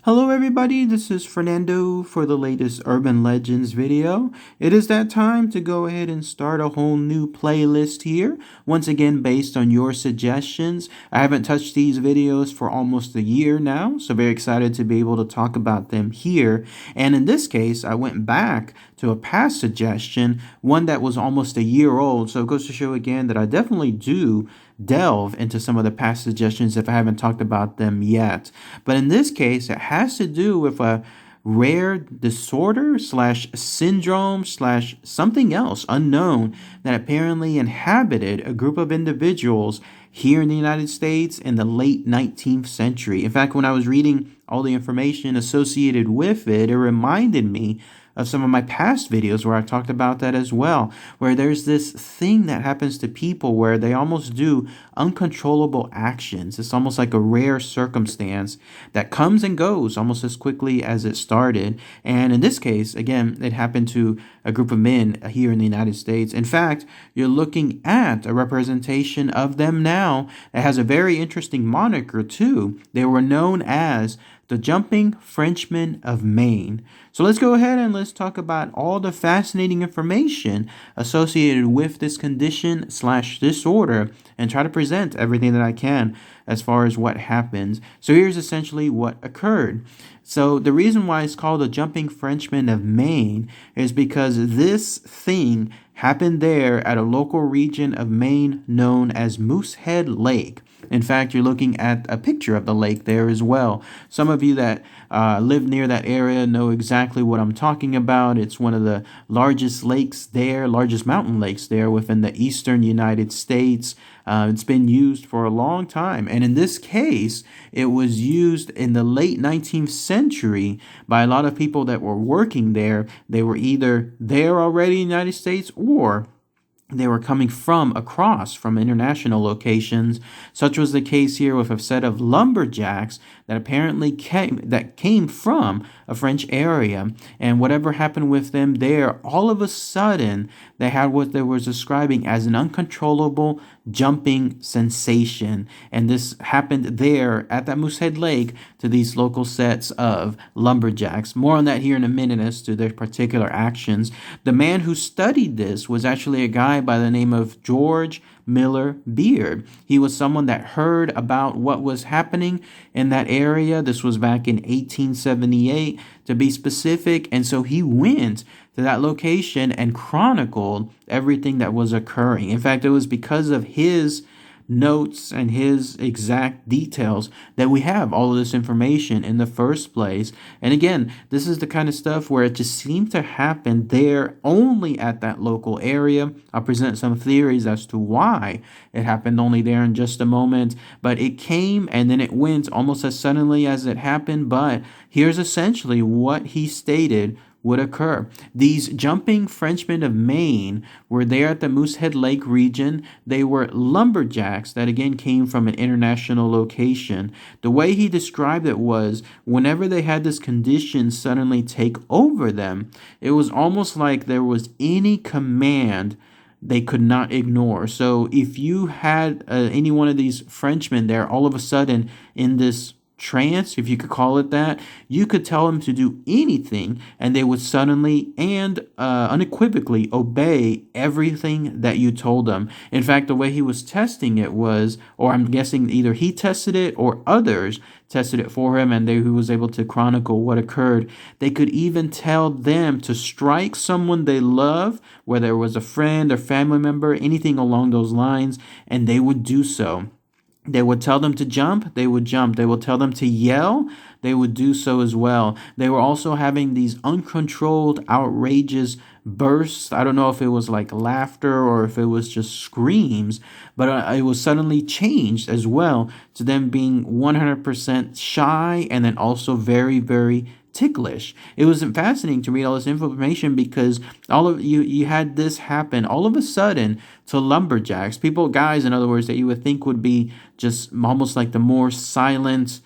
Hello everybody, this is Fernando for the latest Urban Legends video. It is that time to go ahead and start a whole new playlist here, once again based on your suggestions. I haven't touched these videos for almost a year now, so very excited to be able to talk about them here. And in this case, I went back to a past suggestion, one that was almost a year old, so it goes to show again that I definitely do delve into some of the past suggestions if I haven't talked about them yet. But in this case, it has to do with a rare disorder slash syndrome slash something else unknown that apparently inhabited a group of individuals here in the United States in the late 19th century. In fact, when I was reading all the information associated with it, it reminded me of some of my past videos where I talked about that as well, where there's this thing that happens to people where they almost do uncontrollable actions. It's almost like a rare circumstance that comes and goes almost as quickly as it started. And in this case, again, it happened to a group of men here in the United States. In fact, you're looking at a representation of them now that has a very interesting moniker too. They were known as the Jumping Frenchmen of Maine. So let's go ahead and let's talk about all the fascinating information associated with this condition slash disorder and try to present everything that I can as far as what happens. So here's essentially what occurred. So the reason why it's called the Jumping Frenchmen of Maine is because this thing happened there at a local region of Maine known as Moosehead Lake. In fact, you're looking at a picture of the lake there as well. Some of you that live near that area know exactly what I'm talking about. It's one of the largest lakes there, largest mountain lakes there within the eastern United States. It's been used for a long time. And in this case, it was used in the late 19th century by a lot of people that were working there. They were either there already in the United States or they were coming from international locations. Such was the case here with a set of lumberjacks that apparently came from a French area. And whatever happened with them there, all of a sudden, they had what they were describing as an uncontrollable jumping sensation. And this happened there at that Moosehead Lake to these local sets of lumberjacks. More on that here in a minute as to their particular actions. The man who studied this was actually a guy by the name of George Miller Beard. He was someone that heard about what was happening in that area. This was back in 1878 to be specific. And so he went to that location and chronicled everything that was occurring. In fact, it was because of his notes and his exact details that we have all of this information in the first place. And again, this is the kind of stuff where it just seemed to happen there only at that local area. I'll present some theories as to why it happened only there in just a moment, but it came and then it went almost as suddenly as it happened. But here's essentially what he stated would occur. These Jumping Frenchmen of Maine were there at the Moosehead Lake region. They were lumberjacks that again came from an international location. The way he described it was whenever they had this condition suddenly take over them, it was almost like there was any command they could not ignore. So if you had any one of these Frenchmen there all of a sudden in this trance, if you could call it that, you could tell them to do anything and they would suddenly and unequivocally obey everything that you told them. In fact, the way he was testing it was, or I'm guessing either he tested it or others tested it for him, and he was able to chronicle what occurred. They could even tell them to strike someone they love, whether it was a friend or family member, anything along those lines, and they would do so. They would tell them to jump, they would jump. They would tell them to yell, they would do so as well. They were also having these uncontrolled, outrageous bursts. I don't know if it was like laughter or if it was just screams, but it was suddenly changed as well to them being 100% shy and then also very, very ticklish. It was fascinating to read all this information because all of you had this happen all of a sudden to lumberjacks, guys, in other words, that you would think would be just almost like the more silent,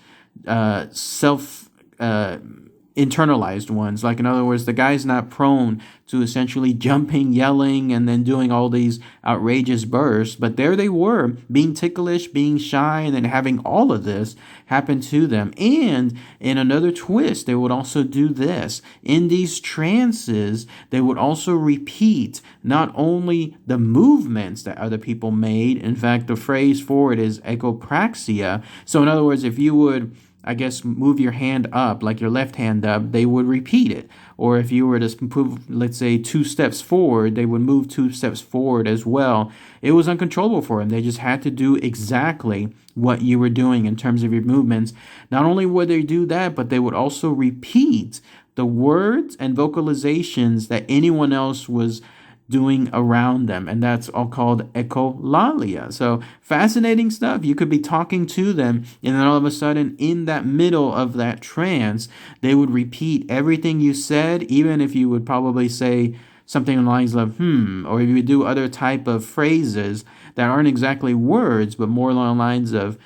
internalized ones. Like, in other words, the guy's not prone to essentially jumping, yelling, and then doing all these outrageous bursts. But there they were, being ticklish, being shy, and then having all of this happen to them. And in another twist, they would also do this. In these trances, they would also repeat not only the movements that other people made. In fact, the phrase for it is echopraxia. So in other words, if you would, I guess, move your hand up, like your left hand up, they would repeat it. Or if you were to move, let's say, 2 steps forward, they would move 2 steps forward as well. It was uncontrollable for them. They just had to do exactly what you were doing in terms of your movements. Not only would they do that, but they would also repeat the words and vocalizations that anyone else was doing around them, and that's all called echolalia. So fascinating stuff. You could be talking to them, and then all of a sudden, in that middle of that trance, they would repeat everything you said, even if you would probably say something along the lines of or if you would do other type of phrases that aren't exactly words, but more along the lines of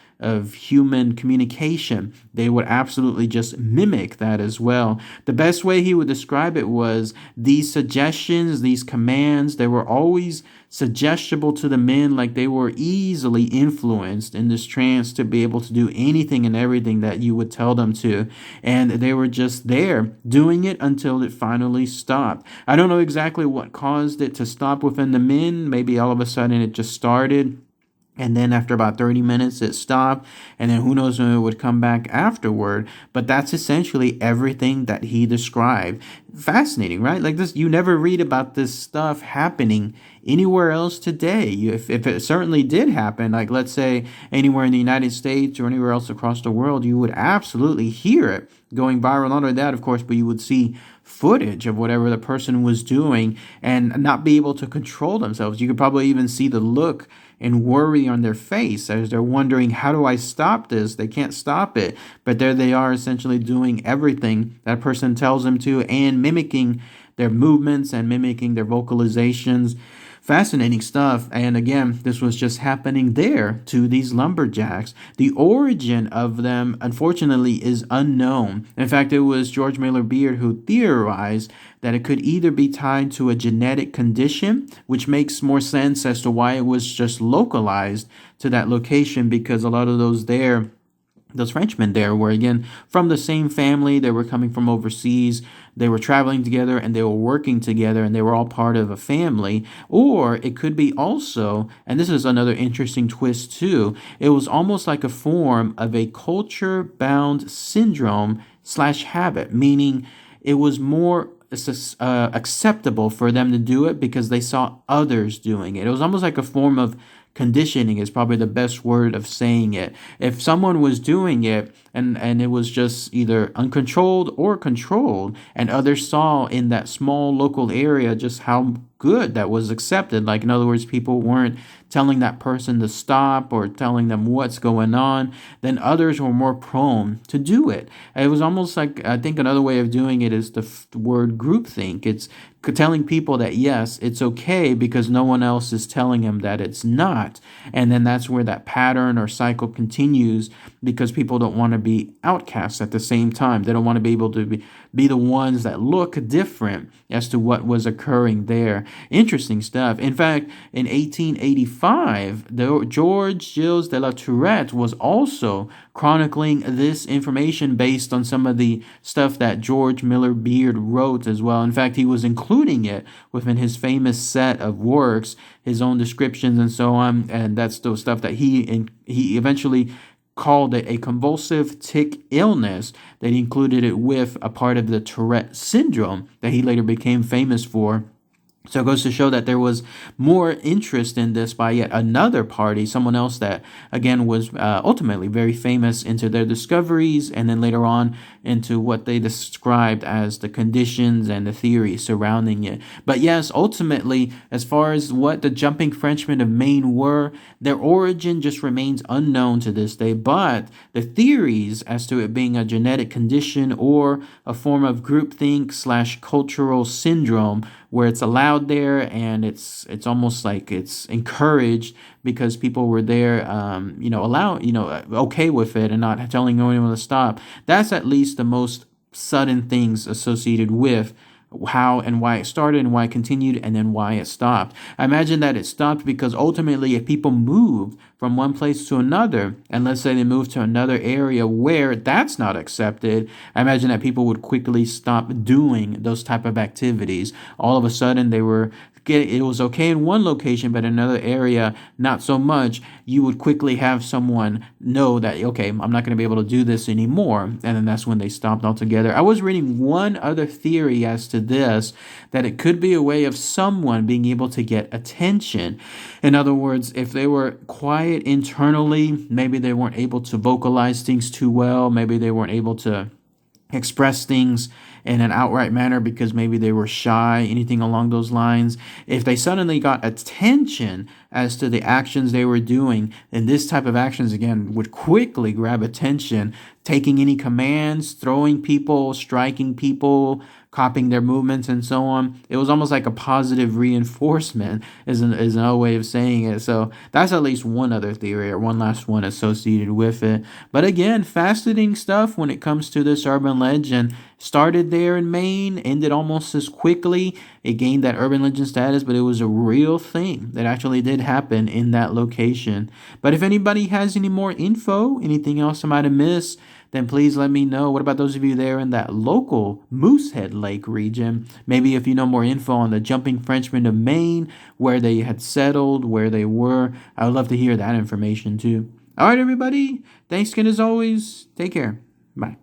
human communication. They would absolutely just mimic that as well. The best way he would describe it was these suggestions, these commands, they were always suggestible to the men, like they were easily influenced in this trance to be able to do anything and everything that you would tell them to. And they were just there doing it until it finally stopped. I don't know exactly what caused it to stop within the men. Maybe all of a sudden it just started, and then after about 30 minutes, it stopped. And then who knows when it would come back afterward. But that's essentially everything that he described. Fascinating, right? Like this, you never read about this stuff happening anywhere else today. If it certainly did happen, like let's say anywhere in the United States or anywhere else across the world, you would absolutely hear it going viral. Not only that, of course, but you would see footage of whatever the person was doing and not be able to control themselves. You could probably even see the look and worry on their face as they're wondering, how do I stop this? They can't stop it. But there they are, essentially doing everything that person tells them to and mimicking their movements and mimicking their vocalizations. Fascinating stuff. And again, this was just happening there to these lumberjacks. The origin of them, unfortunately, is unknown. In fact, it was George Miller Beard who theorized that it could either be tied to a genetic condition, which makes more sense as to why it was just localized to that location, because a lot of those Frenchmen there were, again, from the same family. They were coming from overseas. They were traveling together and they were working together and they were all part of a family. Or it could be also, and this is another interesting twist too, it was almost like a form of a culture-bound syndrome / habit, meaning it was more acceptable for them to do it because they saw others doing it. It was almost like a form of conditioning, is probably the best word of saying it. If someone was doing it and it was just either uncontrolled or controlled, and others saw in that small local area just how good that was accepted, like in other words, people weren't telling that person to stop or telling them what's going on, then others were more prone to do it. It was almost like, I think another way of doing it is the word groupthink. It's telling people that yes, it's okay because no one else is telling them that it's not. And then that's where that pattern or cycle continues, because people don't want to be outcasts at the same time. They don't want to be able to be the ones that look different as to what was occurring there. Interesting stuff. In fact, in 1885, George Gilles de la Tourette was also chronicling this information based on some of the stuff that George Miller Beard wrote as well. In fact, he was including it within his famous set of works, his own descriptions and so on. And that's the stuff that he eventually called it a convulsive tic illness, that he included it with a part of the Tourette syndrome that he later became famous for. So it goes to show that there was more interest in this by yet another party, someone else that, again, was ultimately very famous into their discoveries and then later on into what they described as the conditions and the theories surrounding it. But yes, ultimately, as far as what the jumping Frenchmen of Maine were, their origin just remains unknown to this day. But the theories as to it being a genetic condition or a form of groupthink / cultural syndrome, where it's allowed there and it's almost like it's encouraged because people were there, okay with it and not telling anyone to stop. That's at least the most sudden things associated with how and why it started and why it continued and then why it stopped. I imagine that it stopped because ultimately if people moved from one place to another, and let's say they moved to another area where that's not accepted, I imagine that people would quickly stop doing those type of activities. All of a sudden it was okay in one location, but in another area, not so much. You would quickly have someone know that, okay, I'm not going to be able to do this anymore. And then that's when they stopped altogether. I was reading one other theory as to this, that it could be a way of someone being able to get attention. In other words, if they were quiet internally, maybe they weren't able to vocalize things too well, maybe they weren't able to express things in an outright manner because maybe they were shy, anything along those lines. If they suddenly got attention as to the actions they were doing, then this type of actions again would quickly grab attention, taking any commands, throwing people, striking people, copying their movements and so on. It was almost like a positive reinforcement is another way of saying it. So that's at least one other theory, or one last one associated with it. But again, fascinating stuff when it comes to this urban legend. Started there in Maine, ended almost as quickly. It gained that urban legend status, but it was a real thing that actually did happen in that location. But if anybody has any more info, anything else I might have missed, then please let me know. What about those of you there in that local Moosehead Lake region? Maybe if you know more info on the jumping Frenchmen of Maine, where they had settled, where they were, I would love to hear that information too. All right, everybody. Thanks again as always. Take care. Bye.